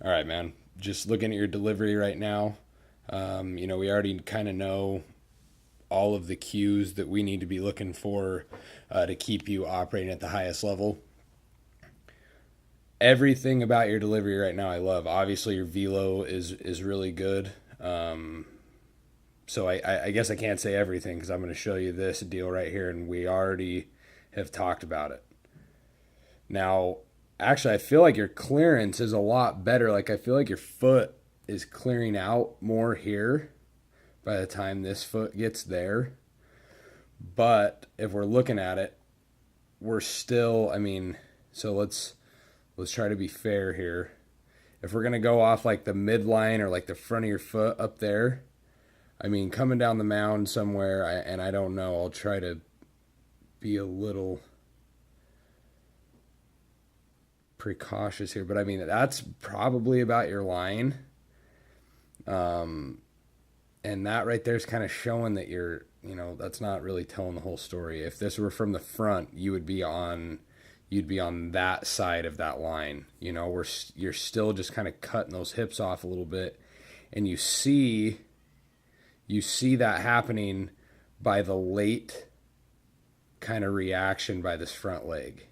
All right, man. Just looking at your delivery right now. We already kind of know all of the cues that we need to be looking for to keep you operating at the highest level. Everything about your delivery right now, I love. Obviously, your velo is really good. So I guess I can't say everything because I'm going to show you this deal right here, and we already have talked about it. Now, actually, I feel like your clearance is a lot better. Like, I feel like your foot is clearing out more here by the time this foot gets there. But if we're looking at it, we're still, so let's try to be fair here. If we're going to go off like the midline or like the front of your foot up there, coming down the mound somewhere, and I don't know, I'll try to be a little precautious here, but that's probably about your line. And that right there is kind of showing that that's not really telling the whole story. If this were from the front, you'd be on that side of that line. You're still just kind of cutting those hips off a little bit, and you see that happening by the late kind of reaction by this front leg.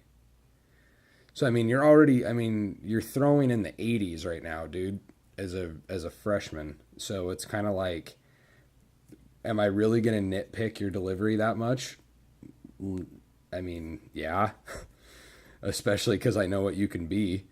So you're throwing in the 80s right now, dude, as a freshman. So it's kind of like, am I really going to nitpick your delivery that much? Yeah, especially because I know what you can be.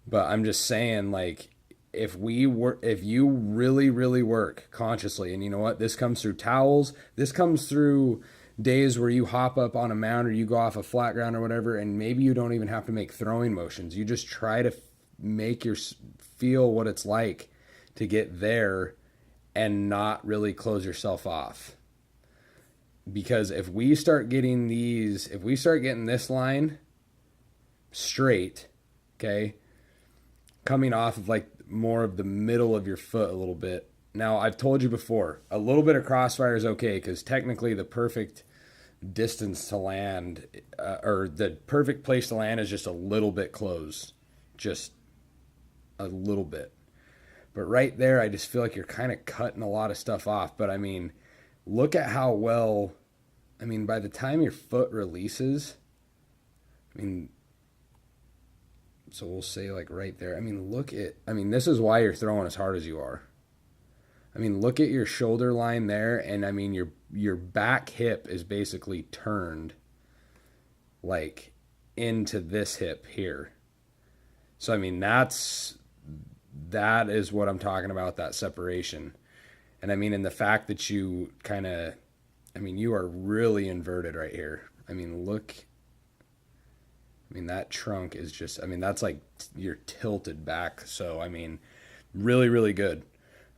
But I'm just saying, like, if you really, really work consciously, and you know what, this comes through towels, this comes through days where you hop up on a mound or you go off a flat ground or whatever, and maybe you don't even have to make throwing motions. You just try to make your feel what it's like to get there and not really close yourself off. Because if we start getting this line straight, okay, coming off of like more of the middle of your foot a little bit. Now, I've told you before, a little bit of crossfire is okay because technically the perfect distance to land or the perfect place to land is just a little bit closed. Just a little bit. But right there, I just feel like you're kind of cutting a lot of stuff off. But look at how well, by the time your foot releases, so we'll say like right there. This is why you're throwing as hard as you are. Look at your shoulder line there, and your back hip is basically turned like into this hip here. So that is what I'm talking about, that separation. And and the fact that you kind of, you are really inverted right here. Look, that trunk is just, that's like you're tilted back. So, really, really good.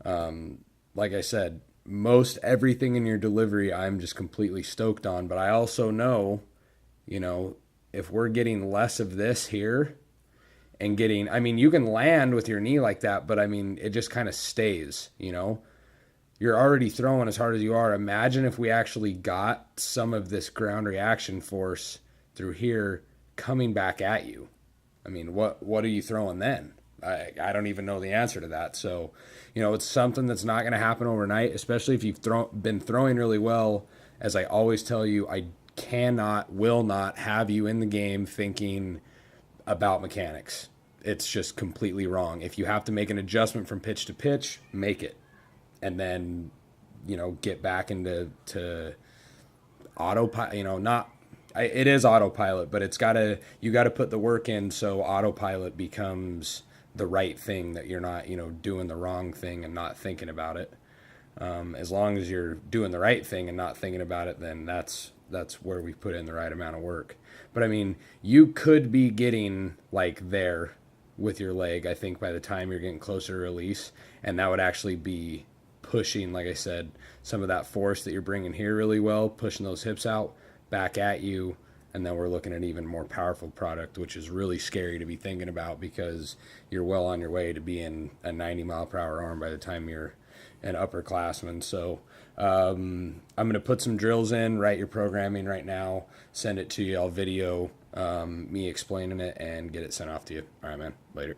Like I said, most everything in your delivery, I'm just completely stoked on. But I also know, if we're getting less of this here and getting, you can land with your knee like that, but it just kind of stays, You're already throwing as hard as you are. Imagine if we actually got some of this ground reaction force through here coming back at you. What are you throwing then? I don't even know the answer to that. So, it's something that's not going to happen overnight, especially if you've been throwing really well. As I always tell you, I will not have you in the game thinking about mechanics. It's just completely wrong. If you have to make an adjustment from pitch to pitch, make it. And then, get back into autopilot, it is autopilot, but you got to put the work in so autopilot becomes the right thing, that you're not, doing the wrong thing and not thinking about it. As long as you're doing the right thing and not thinking about it, then that's where we put in the right amount of work. But you could be getting like there with your leg, I think, by the time you're getting closer to release, and that would actually be pushing, like I said, some of that force that you're bringing here really well, pushing those hips out back at you. And then we're looking at an even more powerful product, which is really scary to be thinking about because you're well on your way to being a 90-mile-per-hour arm by the time you're an upperclassman. So I'm going to put some drills in, write your programming right now, send it to you. I'll video me explaining it and get it sent off to you. All right, man. Later.